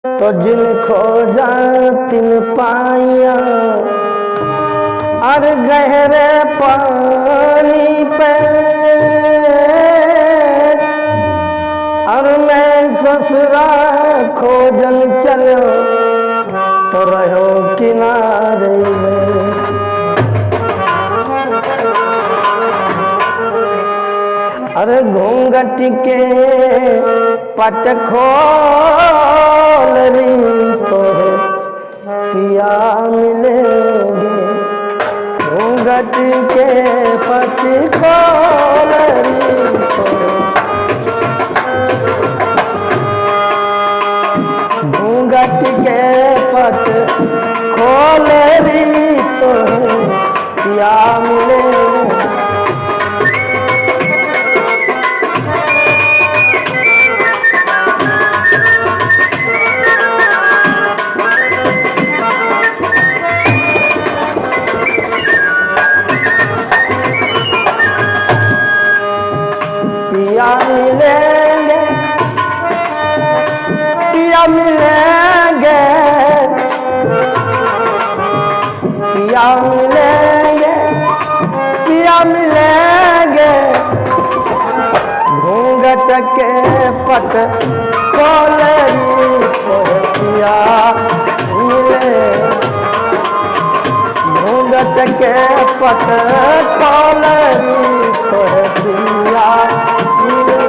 तो जिन खोजा तिन पाइया और गहरे पानी पे, और मैं ससुरा खोजन चलो तो रहो किनारे में। अरे घूंघट के पट खोल रही तो है पिया मिलेंगे। घूंघट के पट खोल रही तो, घूंघट के पट खोल रही तो है पिया मिलेंगे। पिया मिलेंगे, पिया मिलेंगे, पिया मिलेंगे, पिया मिलेंगे। घूंघट के पट खोल तो पिया मिले। घूंघट के पट खोल तो पिया मिले।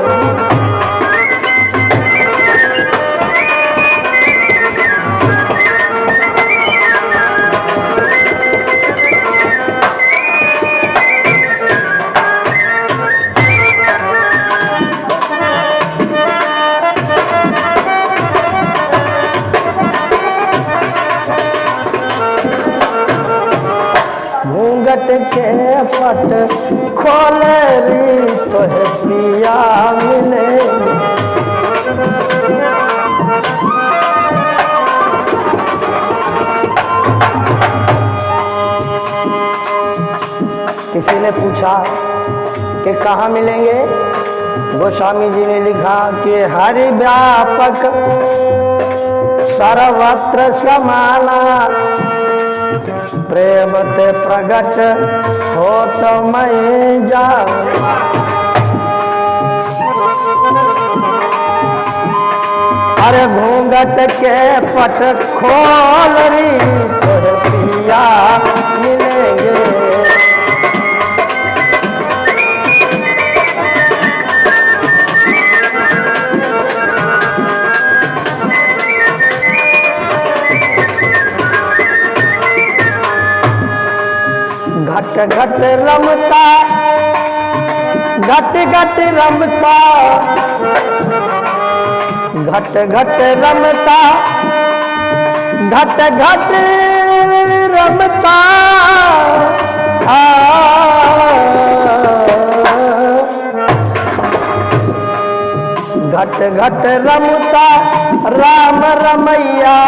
घूंघट के पट खोल तो है पिया मिले। किसी ने पूछा कि कहाँ मिलेंगे? गोस्वामी जी ने लिखा कि हरि व्यापक सर्वत्र समाना, प्रेम ते प्रगट हो तो मैं जाऊं। अरे घूंघट के पट खोल रही तो पिया मिलेंगे। घट घट रमता, घट घट रमता, घट घट रमता, घट घट रमता। घट घट रमता राम रमैया,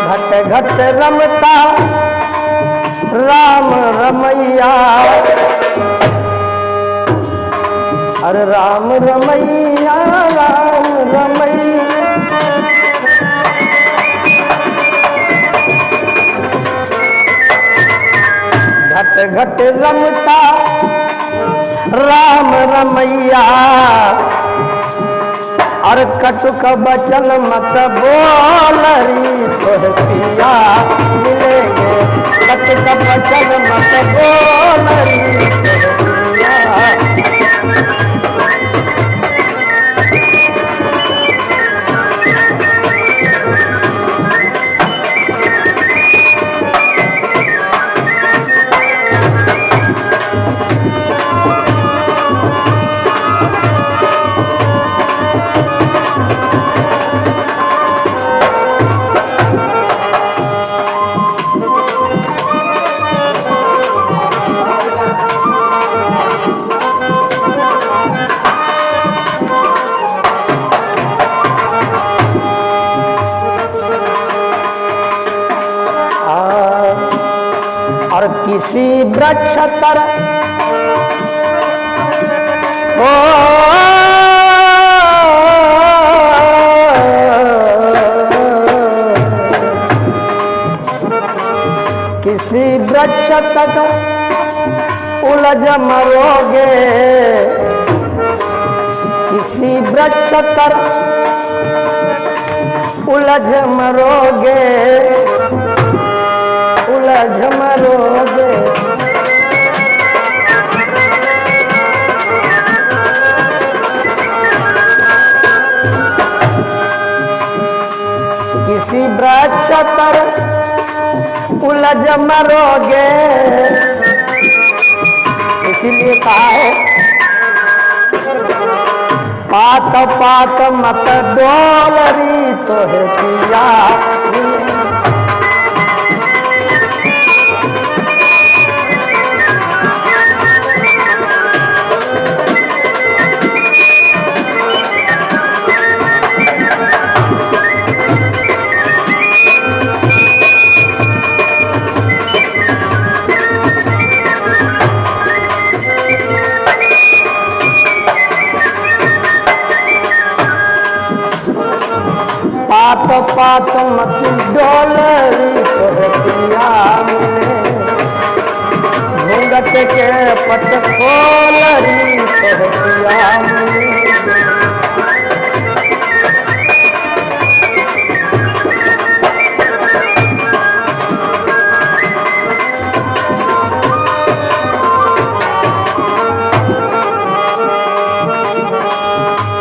घट घट रमता राम रमैया। अरे राम रमैया, राम रमैया। घट घट रमता राम रमैया। और कटुक बचन मत बोलरी तो पिया मिलेंगे। कटुक बचन मत बोलरी तो पिया। और किसी वृक्ष तर ओ किसी वृक्ष तक उलझ मरोगे, किसी वृक्ष तक उलझ मरोगे, उलझ मरोगे। किसी वृक्ष पर उलझ मरोगे, इसीलिए कहा है पात पात मत डोलरी तो है पिया। पात पात मत डोलरी तो है पिया मिले, घूंघट के पट खोलरी तो है पिया मिले।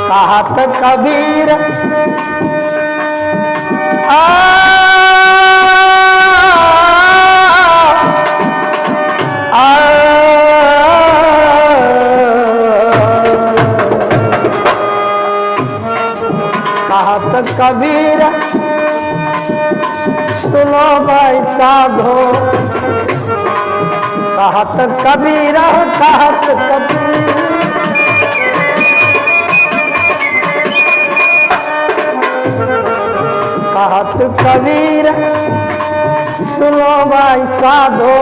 कहत कबीर कहत कबीर सुनो भाई साधो, कहत कबीर कहत कबीर कहत कबीर सुनो भाई साधो,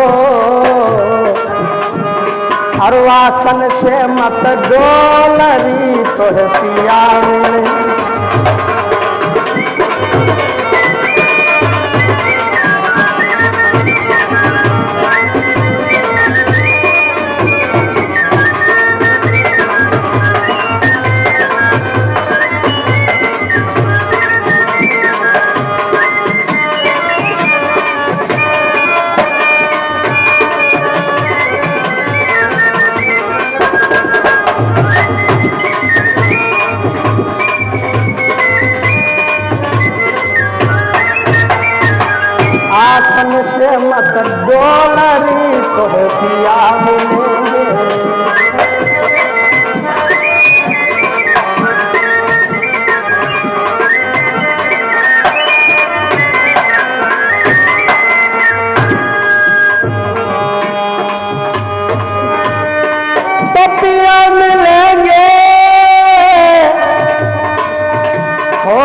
हर वासन से मत डोलरी तो है पिया मिले। आसन से मत डोलरी तो है पिया मिलेंगे। तो पिया मिलेंगे हो,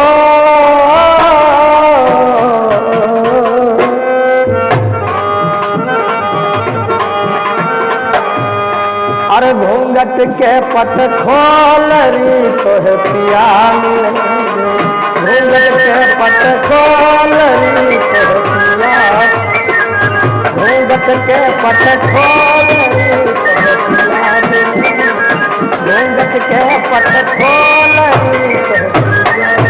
अरे घूंघट के पट खोलरी तो है पिया मिलेंगे, घूंघट के पट खोलरी तो है पिया, घूंघट के पट खोलरी तो है पिया मिलेंगे, घूंघट के पट खोलरी तो है पिया।